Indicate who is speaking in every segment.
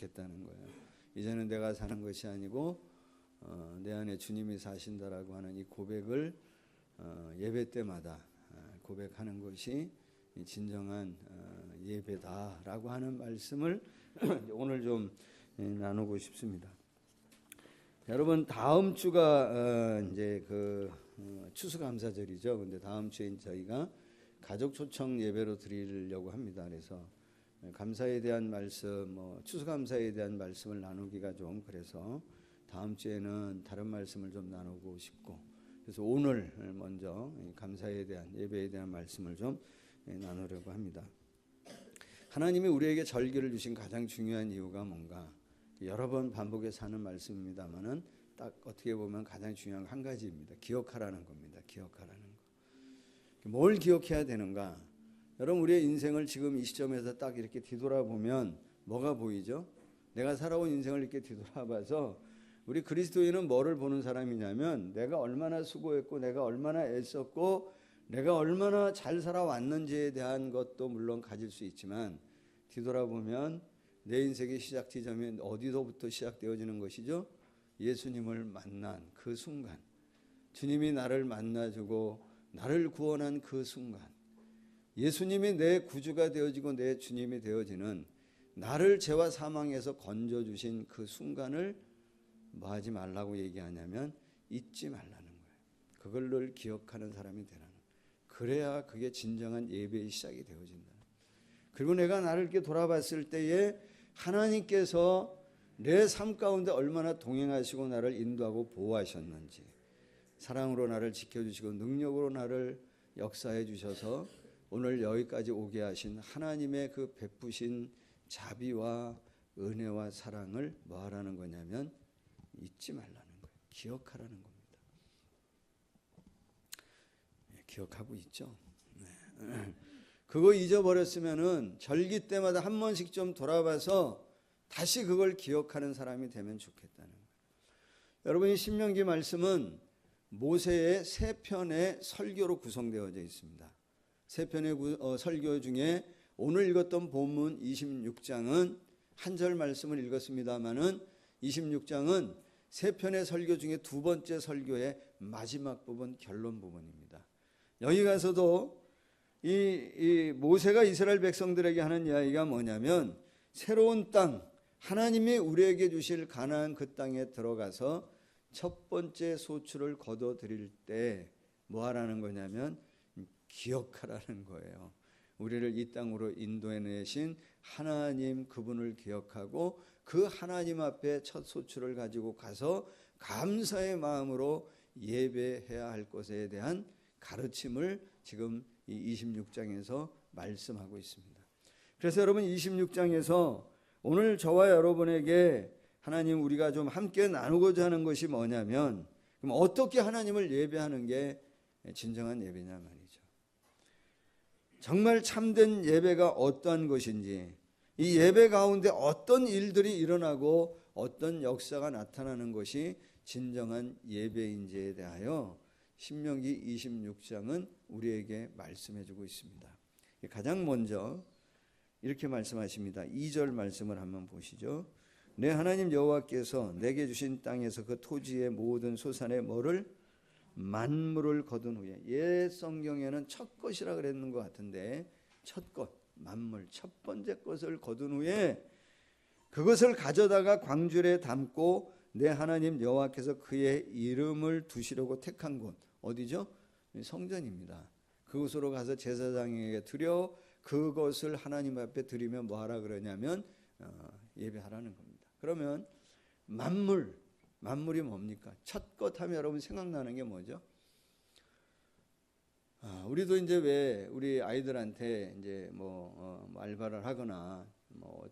Speaker 1: 좋겠다는 거예요. 이제는 내가 사는 것이 아니고 내 안에 주님이 사신다라고 하는 이 고백을 예배 때마다 고백하는 것이 진정한 예배다라고 하는 말씀을 오늘 좀 나누고 싶습니다. 여러분, 다음 주가 이제 그 추수감사절이죠. 근데 다음 주에 저희가 가족 초청 예배로 드리려고 합니다. 그래서 감사에 대한 말씀, 추수감사에 대한 말씀을 나누기가 좀 그래서 다음 주에는 다른 말씀을 좀 나누고 싶고, 그래서 오늘 먼저 감사에 대한 예배에 대한 말씀을 좀 나누려고 합니다. 하나님이 우리에게 절기를 주신 가장 중요한 이유가 뭔가? 여러 번 반복해서 하는 말씀입니다만은 딱 어떻게 보면 가장 중요한 한 가지입니다. 기억하라는 겁니다. 기억하라는 거. 뭘 기억해야 되는가? 여러분, 우리의 인생을 지금 이 시점에서 딱 이렇게 뒤돌아보면 뭐가 보이죠? 내가 살아온 인생을 이렇게 뒤돌아봐서 우리 그리스도인은 뭐를 보는 사람이냐면 내가 얼마나 수고했고 내가 얼마나 애썼고 내가 얼마나 잘 살아왔는지에 대한 것도 물론 가질 수 있지만 뒤돌아보면 내 인생의 시작 지점이 어디서부터 시작되어지는 것이죠? 예수님을 만난 그 순간, 주님이 나를 만나주고 나를 구원한 그 순간, 예수님이 내 구주가 되어지고 내 주님이 되어지는 나를 죄와 사망에서 건져주신 그 순간을 뭐 하지 말라고 얘기하냐면 잊지 말라는 거예요. 그걸 늘 기억하는 사람이 되라는 거예요. 그래야 그게 진정한 예배의 시작이 되어진다. 그리고 내가 나를 이렇게 돌아봤을 때에 하나님께서 내 삶 가운데 얼마나 동행하시고 나를 인도하고 보호하셨는지, 사랑으로 나를 지켜주시고 능력으로 나를 역사해 주셔서 오늘 여기까지 오게 하신 하나님의 그 베푸신 자비와 은혜와 사랑을 뭐 하라는 거냐면 잊지 말라는 거예요. 기억하라는 겁니다. 기억하고 있죠. 네. 그거 잊어버렸으면은 절기 때마다 한 번씩 좀 돌아봐서 다시 그걸 기억하는 사람이 되면 좋겠다는 거예요. 여러분이 신명기 말씀은 모세의 세 편의 설교로 구성되어져 있습니다. 세 편의 설교 중에 오늘 읽었던 본문 26장은 한 절 말씀을 읽었습니다마는 26장은 세 편의 설교 중에 두 번째 설교의 마지막 부분, 결론 부분입니다. 여기 가서도 이 모세가 이스라엘 백성들에게 하는 이야기가 뭐냐면 새로운 땅, 하나님이 우리에게 주실 가나안 그 땅에 들어가서 첫 번째 소출을 거둬 드릴 때 뭐 하라는 거냐면 기억하라는 거예요. 우리를 이 땅으로 인도해 내신 하나님 그분을 기억하고 그 하나님 앞에 첫 소출을 가지고 가서 감사의 마음으로 예배해야 할 것에 대한 가르침을 지금 이 26장에서 말씀하고 있습니다. 그래서 여러분 26장에서 오늘 저와 여러분에게 하나님 우리가 좀 함께 나누고자 하는 것이 뭐냐면 그럼 어떻게 하나님을 예배하는 게 진정한 예배냐 말이죠. 정말 참된 예배가 어떠한 것인지, 이 예배 가운데 어떤 일들이 일어나고 어떤 역사가 나타나는 것이 진정한 예배인지에 대하여 신명기 26장은 우리에게 말씀해 주고 있습니다. 가장 먼저 이렇게 말씀하십니다. 2절 말씀을 한번 보시죠. 내 하나님 여호와께서 내게 주신 땅에서 그 토지의 모든 소산의 뭐를? 만물을 거둔 후에, 옛 성경에는 첫 것이라 그랬는 것 같은데 첫 것, 만물, 첫 번째 것을 거둔 후에 그것을 가져다가 광줄에 담고 내 하나님 여호와께서 그의 이름을 두시려고 택한 곳, 어디죠? 성전입니다. 그곳으로 가서 제사장에게 드려 그것을 하나님 앞에 드리면 뭐하라 그러냐면 예배하라는 겁니다. 그러면 만물이 뭡니까? 첫 것 하면 여러분 생각나는 게 뭐죠? 우리도 이제 왜 우리 아이들한테 이제 알바를 하거나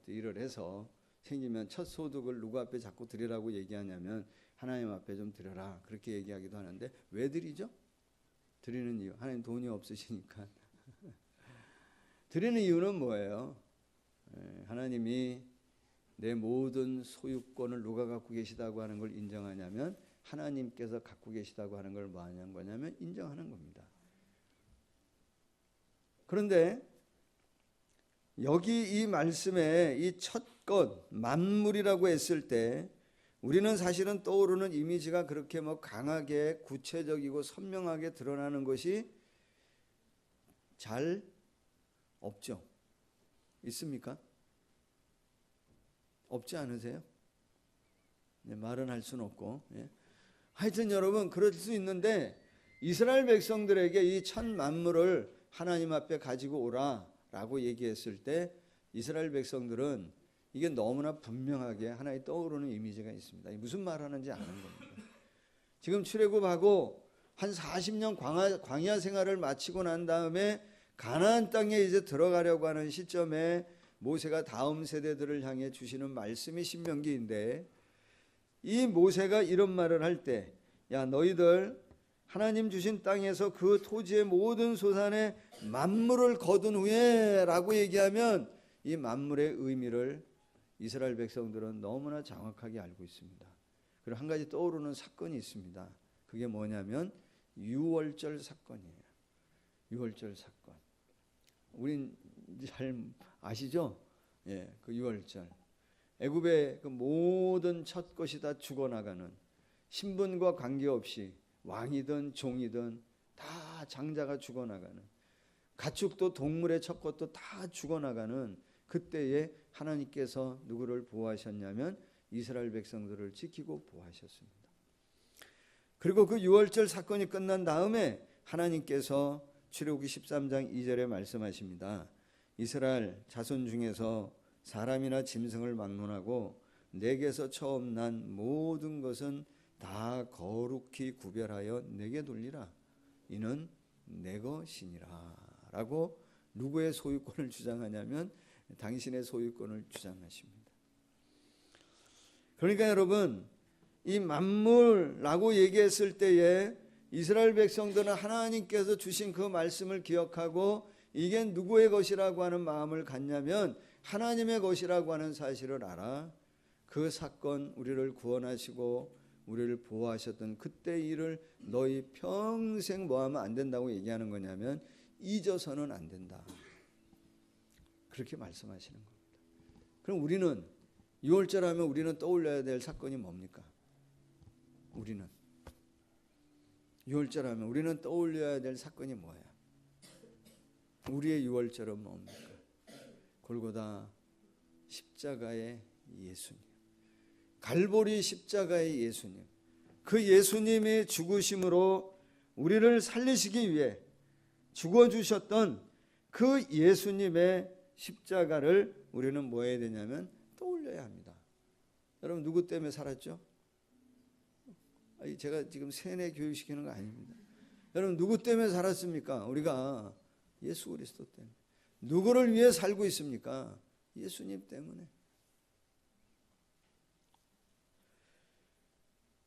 Speaker 1: 일을 해서 생기면 첫 소득을 누구 앞에 자꾸 드리라고 얘기하냐면 하나님 앞에 좀 드려라 그렇게 얘기하기도 하는데 왜 드리죠? 드리는 이유, 하나님 돈이 없으시니까. 드리는 이유는 뭐예요? 하나님이 내 모든 소유권을 누가 갖고 계시다고 하는 걸 인정하냐면 하나님께서 갖고 계시다고 하는 걸 뭐 하는 거냐면 인정하는 겁니다. 그런데 여기 이 말씀에 이 첫 것, 만물이라고 했을 때 우리는 사실은 떠오르는 이미지가 그렇게 강하게 구체적이고 선명하게 드러나는 것이 잘 없죠. 있습니까? 없지 않으세요? 네, 말은 할 수는 없고. 예. 하여튼 여러분 그럴 수 있는데 이스라엘 백성들에게 이 천 만물을 하나님 앞에 가지고 오라라고 얘기했을 때 이스라엘 백성들은 이게 너무나 분명하게 하나의 떠오르는 이미지가 있습니다. 무슨 말 하는지 아는 겁니다. 지금 출애굽하고 한 40년 광야 생활을 마치고 난 다음에 가나안 땅에 이제 들어가려고 하는 시점에 모세가 다음 세대들을 향해 주시는 말씀이 신명기인데, 이 모세가 이런 말을 할 때, 야 너희들 하나님 주신 땅에서 그 토지의 모든 소산의 만물을 거둔 후에 라고 얘기하면 이 만물의 의미를 이스라엘 백성들은 너무나 정확하게 알고 있습니다. 그리고 한 가지 떠오르는 사건이 있습니다. 그게 뭐냐면 유월절 사건이에요. 유월절 사건. 우린 잘 아시죠? 예, 그 유월절. 애굽의 그 모든 첫 것이 다 죽어나가는, 신분과 관계없이 왕이든 종이든 다 장자가 죽어나가는, 가축도 동물의 첫 것도 다 죽어나가는 그때에 하나님께서 누구를 보호하셨냐면 이스라엘 백성들을 지키고 보호하셨습니다. 그리고 그 유월절 사건이 끝난 다음에 하나님께서 출애굽기 13장 2절에 말씀하십니다. 이스라엘 자손 중에서 사람이나 짐승을 막론하고 내게서 처음 난 모든 것은 다 거룩히 구별하여 내게 돌리라. 이는 내 것이니라. 라고 누구의 소유권을 주장하냐면 당신의 소유권을 주장하십니다. 그러니까 여러분, 이 만물라고 얘기했을 때에 이스라엘 백성들은 하나님께서 주신 그 말씀을 기억하고 이게 누구의 것이라고 하는 마음을 갖냐면 하나님의 것이라고 하는 사실을 알아. 그 사건, 우리를 구원하시고 우리를 보호하셨던 그때 일을 너희 평생 뭐하면 안 된다고 얘기하는 거냐면 잊어서는 안 된다. 그렇게 말씀하시는 겁니다. 그럼 우리는 유월절 하면 우리는 떠올려야 될 사건이 뭡니까? 우리는 유월절 하면 우리는 떠올려야 될 사건이 뭐야? 우리의 유월절은 뭡니까? 골고다 십자가의 예수님, 갈보리 십자가의 예수님, 그 예수님의 죽으심으로 우리를 살리시기 위해 죽어주셨던 그 예수님의 십자가를 우리는 뭐 해야 되냐면 떠올려야 합니다. 여러분 누구 때문에 살았죠? 제가 지금 세뇌 교육시키는 거 아닙니다. 여러분 누구 때문에 살았습니까? 우리가 예수 그리스도 때문에. 누구를 위해 살고 있습니까? 예수님 때문에.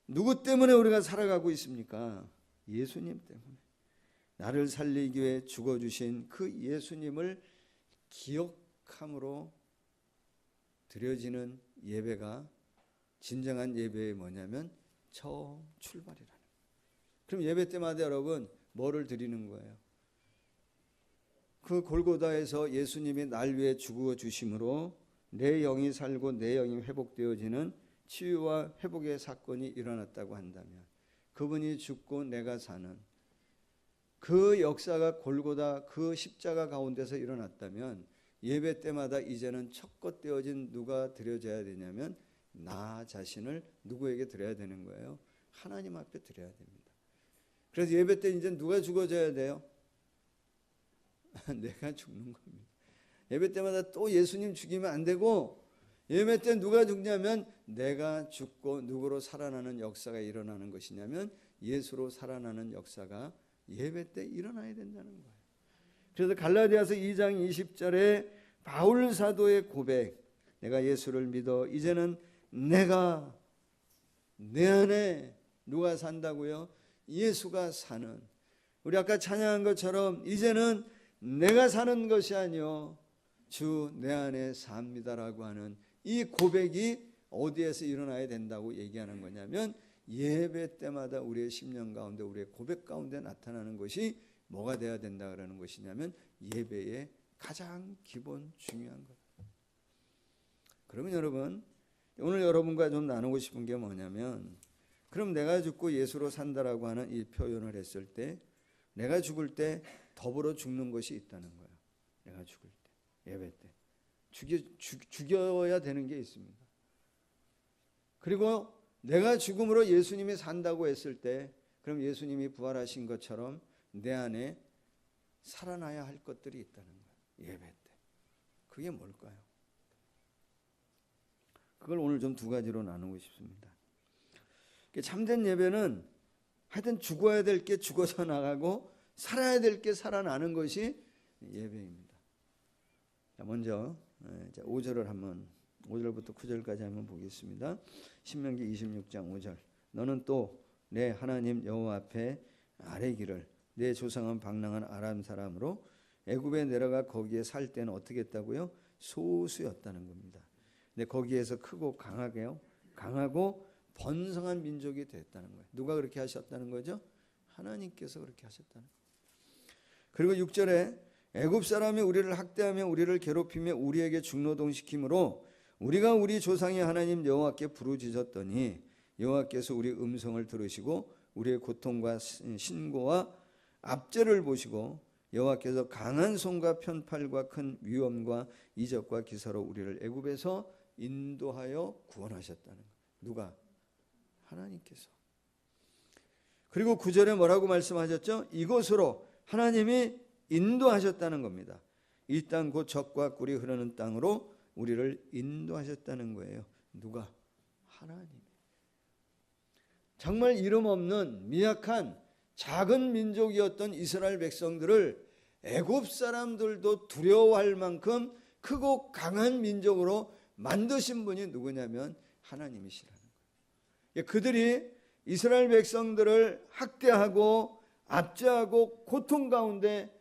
Speaker 1: 누구 때문에 우리가 살아가고 있습니까? 예수님 때문에. 나를 살리기 위해 죽어주신 그 예수님을 기억함으로 드려지는 예배가 진정한 예배의 뭐냐면 처음 출발이라는 거예요. 그럼 예배 때마다 여러분 뭐를 드리는 거예요? 그 골고다에서 예수님이 날 위해 죽어주심으로 내 영이 살고 내 영이 회복되어지는 치유와 회복의 사건이 일어났다고 한다면, 그분이 죽고 내가 사는 그 역사가 골고다 그 십자가 가운데서 일어났다면 예배 때마다 이제는 첫것 되어진 누가 드려져야 되냐면 나 자신을 누구에게 드려야 되는 거예요? 하나님 앞에 드려야 됩니다. 그래서 예배 때 이제 누가 죽어져야 돼요? 내가 죽는 겁니다. 예배 때마다 또 예수님 죽이면 안 되고, 예배 때 누가 죽냐면 내가 죽고 누구로 살아나는 역사가 일어나는 것이냐면 예수로 살아나는 역사가 예배 때 일어나야 된다는 거예요. 그래서 갈라디아서 2장 20절에 바울 사도의 고백, 내가 예수를 믿어 이제는 내가 내 안에 누가 산다고요? 예수가 사는. 우리 아까 찬양한 것처럼 이제는 내가 사는 것이 아니요 주 내 안에 삽니다라고 하는 이 고백이 어디에서 일어나야 된다고 얘기하는 거냐면 예배 때마다 우리의 심령 가운데, 우리의 고백 가운데 나타나는 것이 뭐가 돼야 된다라는 것이냐면 예배의 가장 기본 중요한 것. 그러면 여러분, 오늘 여러분과 좀 나누고 싶은 게 뭐냐면, 그럼 내가 죽고 예수로 산다라고 하는 이 표현을 했을 때 내가 죽을 때 더불어 죽는 것이 있다는 거예요. 내가 죽을 때, 예배 때 죽여야 되는 게 있습니다. 그리고 내가 죽음으로 예수님이 산다고 했을 때 그럼 예수님이 부활하신 것처럼 내 안에 살아나야 할 것들이 있다는 거예요. 예배 때. 그게 뭘까요? 그걸 오늘 좀 두 가지로 나누고 싶습니다. 참된 예배는 하여튼 죽어야 될 게 죽어서 나가고 살아야 될 게 살아나는 것이 예배입니다. 자, 먼저 5절을 한번 5절부터 9절까지 한번 보겠습니다. 신명기 26장 5절. 너는 또 내 하나님 여호와 앞에 아뢰기를 내 조상은 방랑한 아람 사람으로 애굽에 내려가 거기에 살 때는 어떻게 했다고요? 소수였다는 겁니다. 근데 거기에서 크고 강하고 번성한 민족이 됐다는 거예요. 누가 그렇게 하셨다는 거죠? 하나님께서 그렇게 하셨다는 거예요. 그리고 6절에 애굽 사람이 우리를 학대하며 우리를 괴롭히며 우리에게 중노동시키므로 우리가 우리 조상의 하나님 여호와께 부르짖었더니 여호와께서 우리 음성을 들으시고 우리의 고통과 신고와 압제를 보시고 여호와께서 강한 손과 편팔과 큰 위엄과 이적과 기사로 우리를 애굽에서 인도하여 구원하셨다는 거예요. 누가? 하나님께서. 그리고 9절에 뭐라고 말씀하셨죠? 이곳으로 하나님이 인도하셨다는 겁니다. 이 땅 곧 젖과 꿀이 흐르는 땅으로 우리를 인도하셨다는 거예요. 누가? 하나님. 정말 이름 없는 미약한 작은 민족이었던 이스라엘 백성들을 애굽 사람들도 두려워할 만큼 크고 강한 민족으로 만드신 분이 누구냐면 하나님이시라는 거예요. 그들이 이스라엘 백성들을 학대하고 압제하고 고통 가운데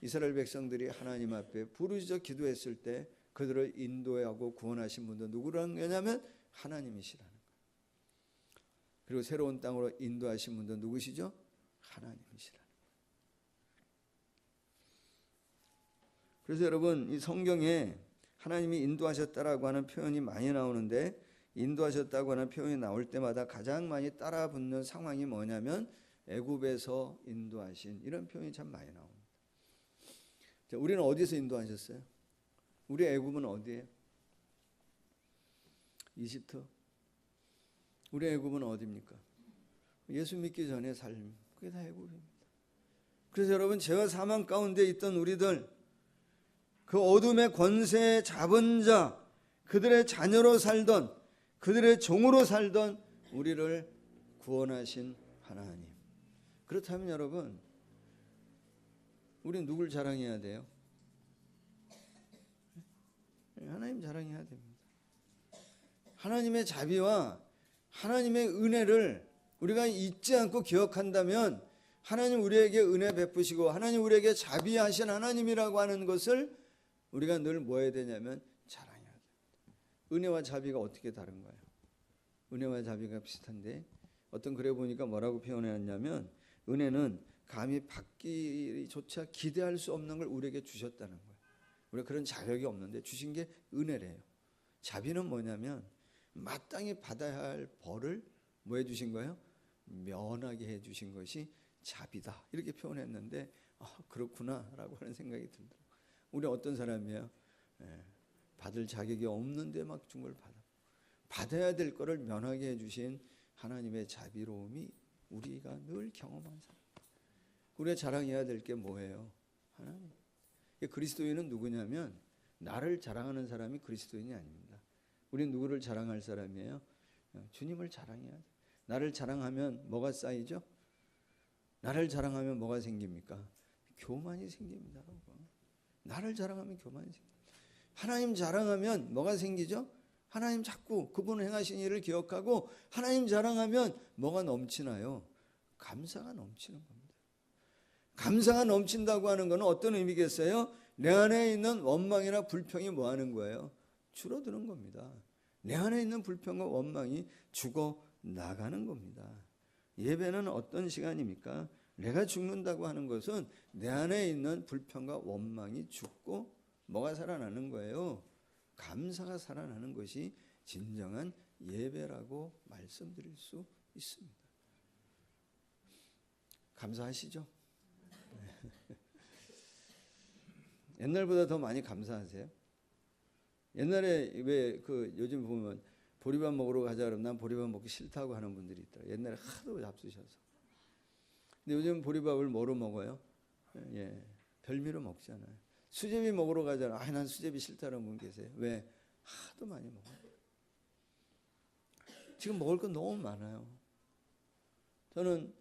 Speaker 1: 이스라엘 백성들이 하나님 앞에 부르짖어 기도했을 때 그들을 인도하고 구원하신 분도 누구라는 거냐면 하나님이시라는 거예요. 그리고 새로운 땅으로 인도하신 분도 누구시죠? 하나님이시라는 거예요. 그래서 여러분, 이 성경에 하나님이 인도하셨다라고 하는 표현이 많이 나오는데 인도하셨다고 하는 표현이 나올 때마다 가장 많이 따라붙는 상황이 뭐냐면 애굽에서 인도하신, 이런 표현이 참 많이 나옵니다. 자, 우리는 어디서 인도하셨어요? 우리 애굽은 어디예요? 이집트. 우리 애굽은 어디입니까? 예수 믿기 전의 삶, 그게 다 애굽입니다. 그래서 여러분, 죄와 사망 가운데 있던 우리들, 그 어둠의 권세에 잡은 자, 그들의 자녀로 살던, 그들의 종으로 살던 우리를 구원하신 하나님. 그렇다면 여러분, 우리는 누굴 자랑해야 돼요? 하나님 자랑해야 됩니다. 하나님의 자비와 하나님의 은혜를 우리가 잊지 않고 기억한다면 하나님 우리에게 은혜 베푸시고 하나님 우리에게 자비하신 하나님이라고 하는 것을 우리가 늘 뭐 해야 되냐면 자랑해야 됩니다. 은혜와 자비가 어떻게 다른 거예요? 은혜와 자비가 비슷한데 어떤 글에 보니까 뭐라고 표현했냐면 은혜는 감히 받기조차 기대할 수 없는 걸 우리에게 주셨다는 거예요. 우리가 그런 자격이 없는데 주신 게 은혜래요. 자비는 뭐냐면 마땅히 받아야 할 벌을 뭐 해주신 거예요? 면하게 해주신 것이 자비다. 이렇게 표현했는데 그렇구나 라고 하는 생각이 들더라고요. 우리 어떤 사람이에요? 받을 자격이 없는데 막 준 걸 받아야 될 거를 면하게 해주신 하나님의 자비로움이 우리가 늘 경험한 사람. 우리가 자랑해야 될 게 뭐예요? 하나님. 그리스도인은 누구냐면 나를 자랑하는 사람이 그리스도인이 아닙니다. 우리는 누구를 자랑할 사람이에요? 주님을 자랑해야 돼. 나를 자랑하면 뭐가 쌓이죠? 나를 자랑하면 뭐가 생깁니까? 교만이 생깁니다. 나를 자랑하면 교만이 생깁니다. 하나님 자랑하면 뭐가 생기죠? 하나님 자꾸 그분 행하신 일을 기억하고 하나님 자랑하면 뭐가 넘치나요? 감사가 넘치는 겁니다. 감사가 넘친다고 하는 것은 어떤 의미겠어요? 내 안에 있는 원망이나 불평이 뭐 하는 거예요? 줄어드는 겁니다. 내 안에 있는 불평과 원망이 죽어 나가는 겁니다. 예배는 어떤 시간입니까? 내가 죽는다고 하는 것은 내 안에 있는 불평과 원망이 죽고 뭐가 살아나는 거예요? 감사가 살아나는 것이 진정한 예배라고 말씀드릴 수 있습니다. 감사하시죠? 옛날보다 더 많이 감사하세요? 옛날에 왜 요즘 보면 보리밥 먹으러 가자 그러면 난 보리밥 먹기 싫다고 하는 분들이 있더라고요. 옛날에 하도 잡수셔서. 근데 요즘 보리밥을 뭐로 먹어요? 예, 별미로 먹잖아요. 수제비 먹으러 가잖아요. 난 수제비 싫다는 분 계세요. 왜? 하도 많이 먹어요. 지금 먹을 건 너무 많아요. 저는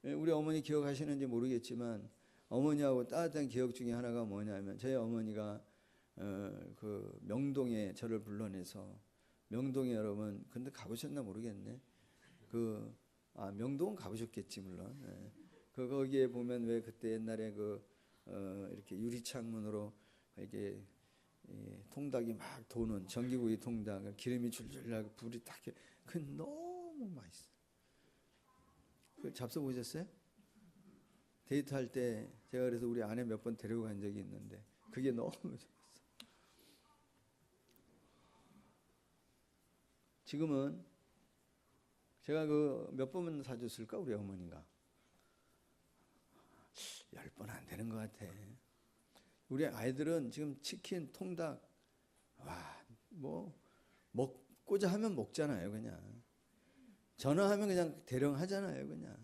Speaker 1: 우리 어머니 기억하시는지 모르겠지만 어머니하고 따뜻한 기억 중에 하나가 뭐냐면 저희 어머니가 그 명동에 저를 불러내서 명동에 여러분 근데 가보셨나 모르겠네. 명동은 가보셨겠지 물론. 거기에 보면 왜 그때 옛날에 이렇게 유리창문으로 이렇게 통닭이 막 도는 전기구이 통닭 기름이 줄줄 나고 불이 딱 그 너무 맛있어. 잡숴 보셨어요? 데이트할 때 제가 그래서 우리 아내 몇 번 데리고 간 적이 있는데 그게 너무 좋았어. 지금은 제가 몇 번만 사줬을까 우리 어머니가 10번 안 되는 것 같아. 우리 아이들은 지금 치킨, 통닭 먹고자 하면 먹잖아요. 그냥 전화하면 그냥 대령 하잖아요. 그냥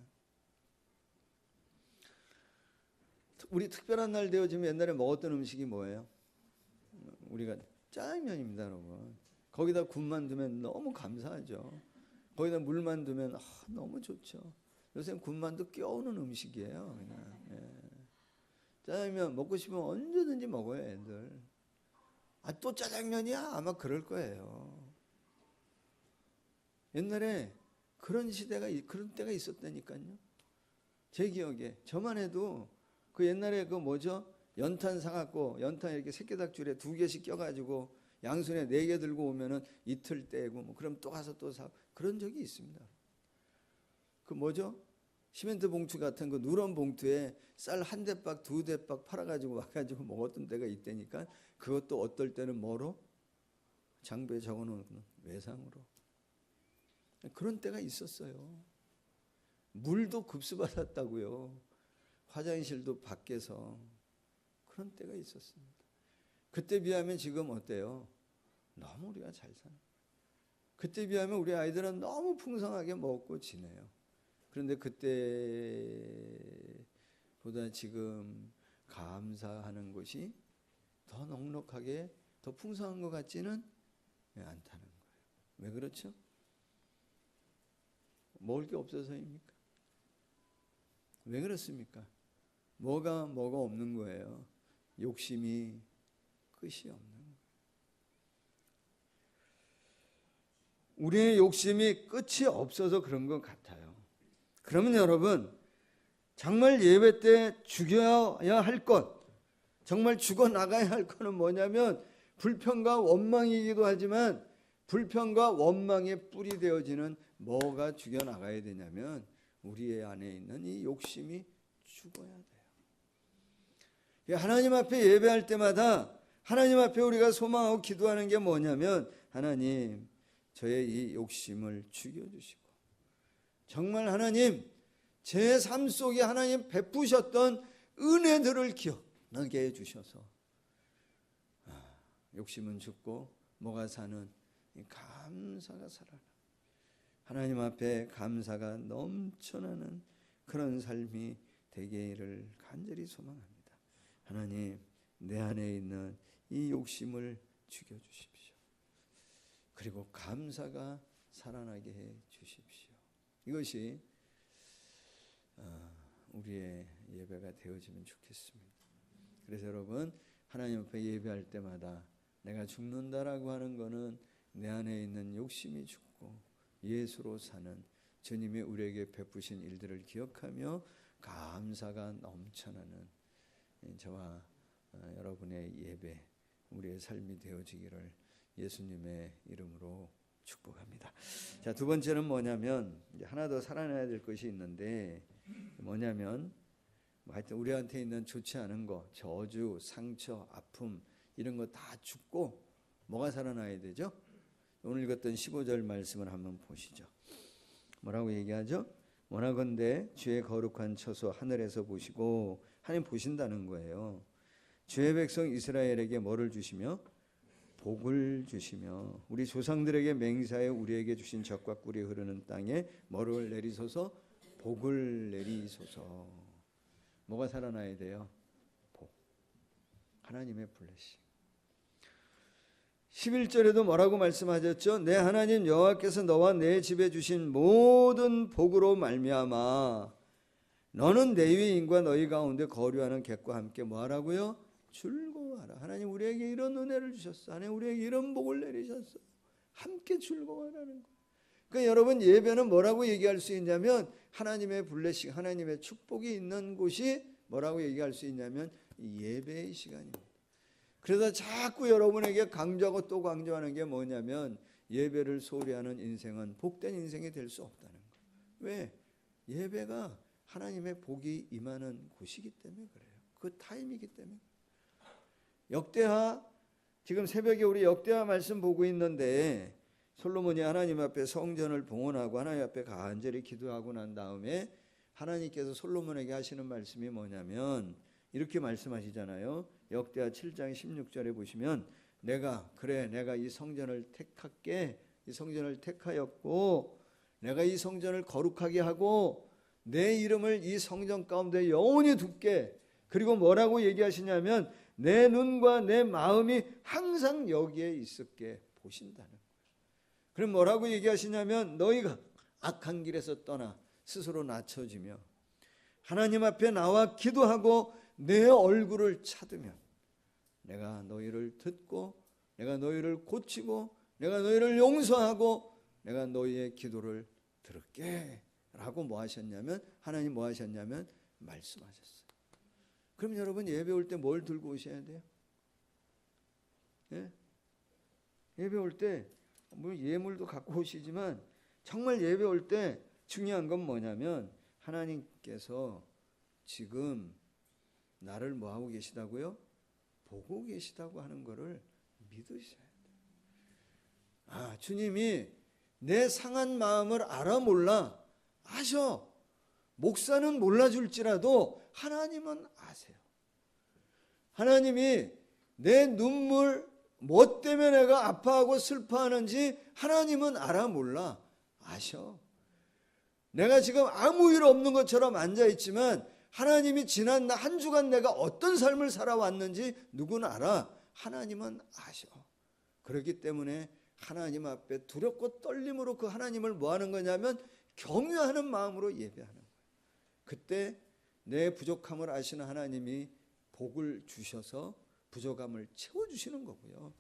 Speaker 1: 우리 특별한 날 되어지면 옛날에 먹었던 음식이 뭐예요? 우리가 짜장면입니다, 여러분. 거기다 국만 두면 너무 감사하죠. 거기다 물만 두면 너무 좋죠. 요새는 군만두 껴오는 음식이에요. 그냥. 짜장면 먹고 싶으면 언제든지 먹어요, 애들. 또 짜장면이야? 아마 그럴 거예요. 옛날에 그런 때가 있었다니까요. 제 기억에 저만 해도 그 옛날에 연탄 사갖고 연탄 이렇게 새끼닭줄에 2개씩 껴가지고 양손에 4개 들고 오면은 이틀 떼고 그럼 또 가서 또 사 그런 적이 있습니다. 시멘트 봉투 같은 누런 봉투에 쌀 1대박 2대박 팔아가지고 와가지고 먹었던 때가 있다니까. 그것도 어떨 때는 뭐로? 장부에 적어놓은 외상으로. 그런 때가 있었어요. 물도 급수받았다고요. 화장실도 밖에서. 그런 때가 있었습니다. 그때 비하면 지금 어때요? 너무 우리가 잘 사는 거예요. 그때 비하면 우리 아이들은 너무 풍성하게 먹고 지내요. 그런데 그때보다 지금 감사하는 것이 더 넉넉하게 더 풍성한 것 같지는 않다는 거예요. 왜 그렇죠? 먹을 게 없어서입니까? 왜 그렇습니까? 뭐가 없는 거예요? 욕심이 끝이 없는 거예요. 우리의 욕심이 끝이 없어서 그런 것 같아요. 그러면 여러분, 정말 예배 때 죽여야 할 것, 정말 죽어나가야 할 것은 뭐냐면 불평과 원망이기도 하지만 불평과 원망의 뿌리 되어지는 뭐가 죽여나가야 되냐면 우리의 안에 있는 이 욕심이 죽어야 돼요. 하나님 앞에 예배할 때마다 하나님 앞에 우리가 소망하고 기도하는 게 뭐냐면 하나님, 저의 이 욕심을 죽여주시고 정말 하나님, 제 삶 속에 하나님 베푸셨던 은혜들을 기억나게 해주셔서 욕심은 죽고 뭐가 사는 감사가 살아나 하나님 앞에 감사가 넘쳐나는 그런 삶이 되기를 간절히 소망합니다. 하나님, 내 안에 있는 이 욕심을 죽여주십시오. 그리고 감사가 살아나게 해 주십시오. 이것이 우리의 예배가 되어지면 좋겠습니다. 그래서 여러분, 하나님 앞에 예배할 때마다 내가 죽는다라고 하는 것은 내 안에 있는 욕심이 죽고 예수로 사는 주님이 우리에게 베푸신 일들을 기억하며 감사가 넘쳐나는 저와 여러분의 예배, 우리의 삶이 되어지기를 예수님의 이름으로 축복합니다. 자, 두 번째는 뭐냐면 이제 하나 더 살아나야 될 것이 있는데 뭐냐면 하여튼 우리한테 있는 좋지 않은 거, 저주, 상처, 아픔 이런 거 다 죽고 뭐가 살아나야 되죠? 오늘 읽었던 15절 말씀을 한번 보시죠. 뭐라고 얘기하죠? 원하건대 주의 거룩한 처소 하늘에서 보시고, 하나님 보신다는 거예요. 주의 백성 이스라엘에게 뭐를 주시며? 복을 주시며, 우리 조상들에게 맹세하여 우리에게 주신 젖과 꿀이 흐르는 땅에 뭐를 내리소서? 복을 내리소서. 뭐가 살아나야 돼요? 복. 하나님의 블레싱. 11절에도 뭐라고 말씀하셨죠? 내 하나님 여호와께서 너와 내 집에 주신 모든 복으로 말미암아 너는 내 위에 인과 너희 가운데 거류하는 객과 함께 뭐하라고요? 즐거워하라. 하나님 우리에게 이런 은혜를 주셨어. 하나님 우리에게 이런 복을 내리셨어. 함께 즐거워하라는 거. 그러니까 여러분, 예배는 뭐라고 얘기할 수 있냐면 하나님의 블레싱, 하나님의 축복이 있는 곳이 뭐라고 얘기할 수 있냐면 예배의 시간입니다. 그래서 자꾸 여러분에게 강조하고 또 강조하는 게 뭐냐면 예배를 소홀히 하는 인생은 복된 인생이 될 수 없다는 거예요. 왜? 예배가 하나님의 복이 임하는 곳이기 때문에 그래요. 그 타임이기 때문에. 역대하, 지금 새벽에 우리 역대하 말씀 보고 있는데 솔로몬이 하나님 앞에 성전을 봉헌하고 하나님 앞에 간절히 기도하고 난 다음에 하나님께서 솔로몬에게 하시는 말씀이 뭐냐면 이렇게 말씀하시잖아요. 역대하 7장 16절에 보시면 내가 이 성전을 택할게. 이 성전을 택하였고 내가 이 성전을 거룩하게 하고 내 이름을 이 성전 가운데 영원히 두게. 그리고 뭐라고 얘기하시냐면 내 눈과 내 마음이 항상 여기에 있을게 보신다는 거예요. 그럼 뭐라고 얘기하시냐면 너희가 악한 길에서 떠나 스스로 낮춰지며 하나님 앞에 나와 기도하고 내 얼굴을 찾으면 내가 너희를 듣고 내가 너희를 고치고 내가 너희를 용서하고 내가 너희의 기도를 들을게 라고 뭐 하셨냐면 하나님 뭐 하셨냐면 말씀하셨어요. 그럼 여러분 예배 올 때 뭘 들고 오셔야 돼요? 예? 예배 올 때 뭐 예물도 갖고 오시지만 정말 예배 올 때 중요한 건 뭐냐면 하나님께서 지금 나를 뭐 하고 계시다고요? 보고 계시다고 하는 것을 믿으셔야 돼요. 주님이 내 상한 마음을 알아 몰라 아셔. 목사는 몰라줄지라도 하나님은 아세요. 하나님이 내 눈물 뭐 때문에 내가 아파하고 슬퍼하는지 하나님은 알아 몰라 아셔. 내가 지금 아무 일 없는 것처럼 앉아있지만 하나님이 지난 한 주간 내가 어떤 삶을 살아왔는지 누구는 알아. 하나님은 아셔. 그렇기 때문에 하나님 앞에 두렵고 떨림으로 그 하나님을 뭐 하는 거냐면 경외하는 마음으로 예배하는 거예요. 그때 내 부족함을 아시는 하나님이 복을 주셔서 부족함을 채워주시는 거고요.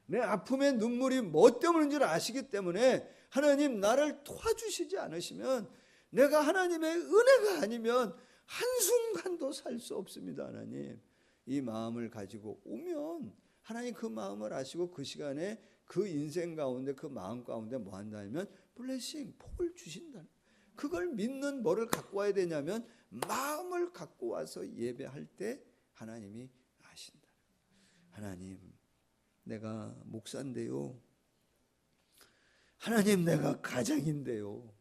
Speaker 1: 내 아픔의 눈물이 뭐 때문인지를 아시기 때문에 하나님 나를 도와주시지 않으시면 내가 하나님의 은혜가 아니면 한순간도 살 수 없습니다. 하나님 이 마음을 가지고 오면 하나님 그 마음을 아시고 그 시간에 그 인생 가운데 그 마음 가운데 뭐 한다면 블레싱 복을 주신다. 그걸 믿는 뭐를 갖고 와야 되냐면 마음을 갖고 와서 예배할 때 하나님이 아신다. 하나님 내가 목사인데요. 하나님 내가 가장인데요.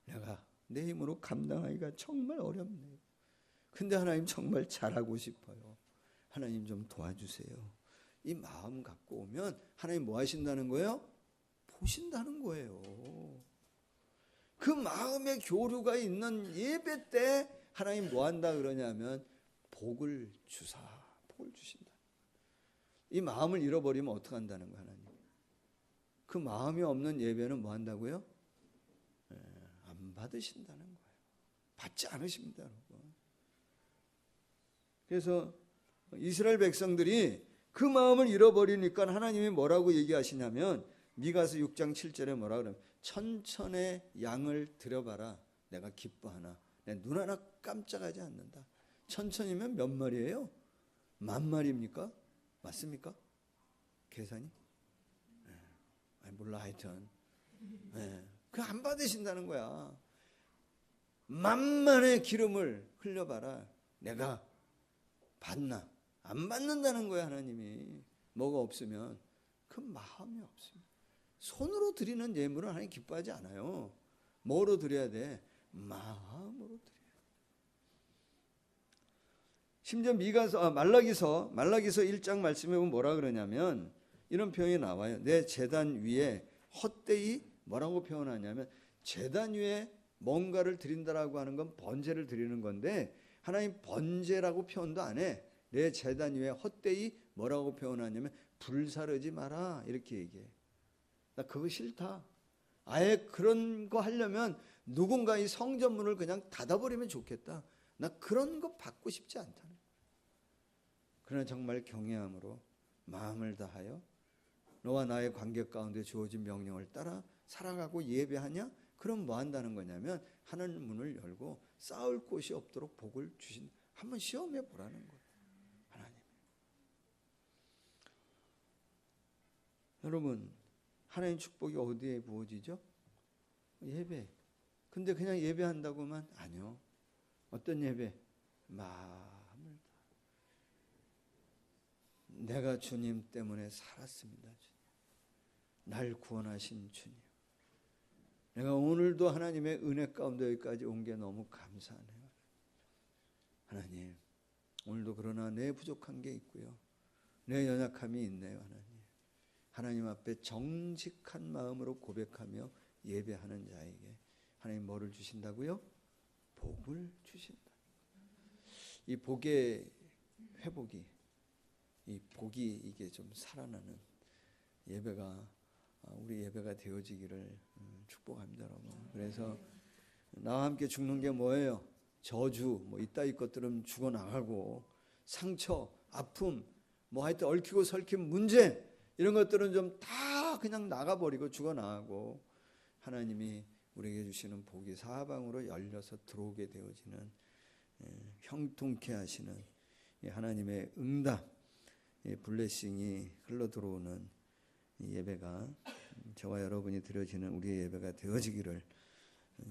Speaker 1: 내가 내 힘으로 감당하기가 정말 어렵네요. 근데 하나님 정말 잘하고 싶어요. 하나님 좀 도와주세요. 이 마음 갖고 오면 하나님 뭐 하신다는 거예요? 보신다는 거예요. 그 마음의 교류가 있는 예배 때 하나님 뭐 한다 그러냐면 복을 주사, 복을 주신다. 이 마음을 잃어버리면 어떻게 한다는 거예요, 하나님? 그 마음이 없는 예배는 뭐 한다고요? 안 받으신다는 거예요. 받지 않으십니다, 여러분. 그래서 이스라엘 백성들이 그 마음을 잃어버리니까 하나님이 뭐라고 얘기하시냐면 미가서 6장 7절에 뭐라 그러면 천천의 양을 들여봐라. 내가 기뻐하나. 내 눈 하나 깜짝하지 않는다. 천천이면 몇 마리예요? 10,000마리입니까? 맞습니까? 계산이? 몰라 하여튼. 그 안 받으신다는 거야. 만만의 기름을 흘려봐라. 내가 받나? 안 받는다는 거야. 하나님이 뭐가 없으면 그 마음이 없습니다. 손으로 드리는 예물은 하나님 기뻐하지 않아요. 뭐로 드려야 돼? 마음으로 드려야 돼. 심지어 말라기서 1장 말씀에 보면 뭐라 그러냐면 이런 표현이 나와요. 내 제단 위에 헛되이 뭐라고 표현하냐면, 제단 위에 뭔가를 드린다라고 하는 건 번제를 드리는 건데, 하나님 번제라고 표현도 안 해. 내 제단 위에 헛되이 뭐라고 표현하냐면 불사르지 마라, 이렇게 얘기해. 나 그거 싫다. 아예 그런 거 하려면 누군가 이 성전문을 그냥 닫아버리면 좋겠다. 나 그런 거 받고 싶지 않다는 거야. 그러나 정말 경외함으로 마음을 다하여 너와 나의 관계 가운데 주어진 명령을 따라 살아가고 예배하냐? 그럼 뭐 한다는 거냐면 하나님 문을 열고 싸울 곳이 없도록 복을 주신, 한번 시험해 보라는 거예요. 하나님. 여러분, 하나님 축복이 어디에 부어지죠? 예배. 근데 그냥 예배한다고만? 아니요. 어떤 예배? 마음을 다. 내가 주님 때문에 살았습니다. 주님. 날 구원하신 주님. 내가 오늘도 하나님의 은혜 가운데 여기까지 온 게 너무 감사하네요. 하나님, 오늘도 그러나 내 부족한 게 있고요. 내 연약함이 있네요. 하나님 앞에 정직한 마음으로 고백하며 예배하는 자에게 하나님 뭐를 주신다고요? 복을 주신다. 이 복의 회복이, 이 복이 이게 좀 살아나는 예배가, 우리 예배가 되어지기를 축복합니다, 여러분. 그래서 나와 함께 죽는 게 뭐예요? 저주, 뭐 이따위 것들은 죽어나가고, 상처, 아픔, 뭐 하여튼 얽히고 설킨 문제, 이런 것들은 좀 다 그냥 나가버리고 죽어나가고, 하나님이 우리에게 주시는 복이 사방으로 열려서 들어오게 되어지는, 형통케 하시는 하나님의 응답, 블레싱이 흘러들어오는 예배가 저와 여러분이 드려지는 우리의 예배가 되어지기를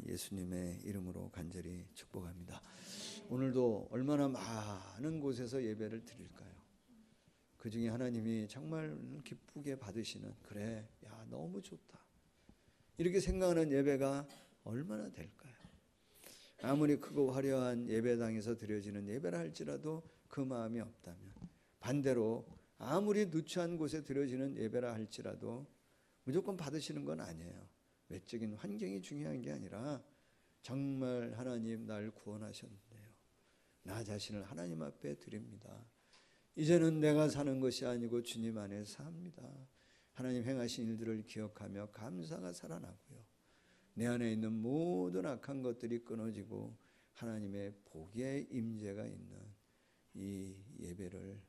Speaker 1: 예수님의 이름으로 간절히 축복합니다. 오늘도 얼마나 많은 곳에서 예배를 드릴까요? 그 중에 하나님이 정말 기쁘게 받으시는, 그래, 야, 너무 좋다, 이렇게 생각하는 예배가 얼마나 될까요? 아무리 크고 화려한 예배당에서 드려지는 예배라 할지라도 그 마음이 없다면, 반대로 아무리 누추한 곳에 드려지는 예배라 할지라도 무조건 받으시는 건 아니에요. 외적인 환경이 중요한 게 아니라 정말 하나님 날 구원하셨는데요, 나 자신을 하나님 앞에 드립니다. 이제는 내가 사는 것이 아니고 주님 안에 삽니다. 하나님 행하신 일들을 기억하며 감사가 살아나고요, 내 안에 있는 모든 악한 것들이 끊어지고 하나님의 복의 임재가 있는 이 예배를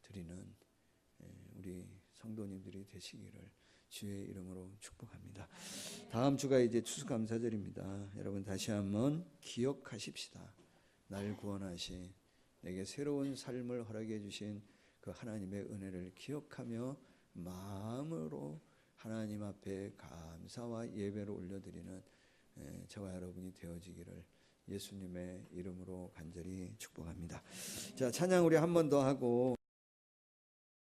Speaker 1: 드리는 우리 성도님들이 되시기를 주의 이름으로 축복합니다. 다음 주가 이제 추수감사절입니다. 여러분 다시 한번 기억하십시다. 날 구원하신, 내게 새로운 삶을 허락해 주신 그 하나님의 은혜를 기억하며 마음으로 하나님 앞에 감사와 예배를 올려드리는 저와 여러분이 되어지기를 예수님의 이름으로 간절히 축복합니다. 자, 찬양 우리 한 번 더 하고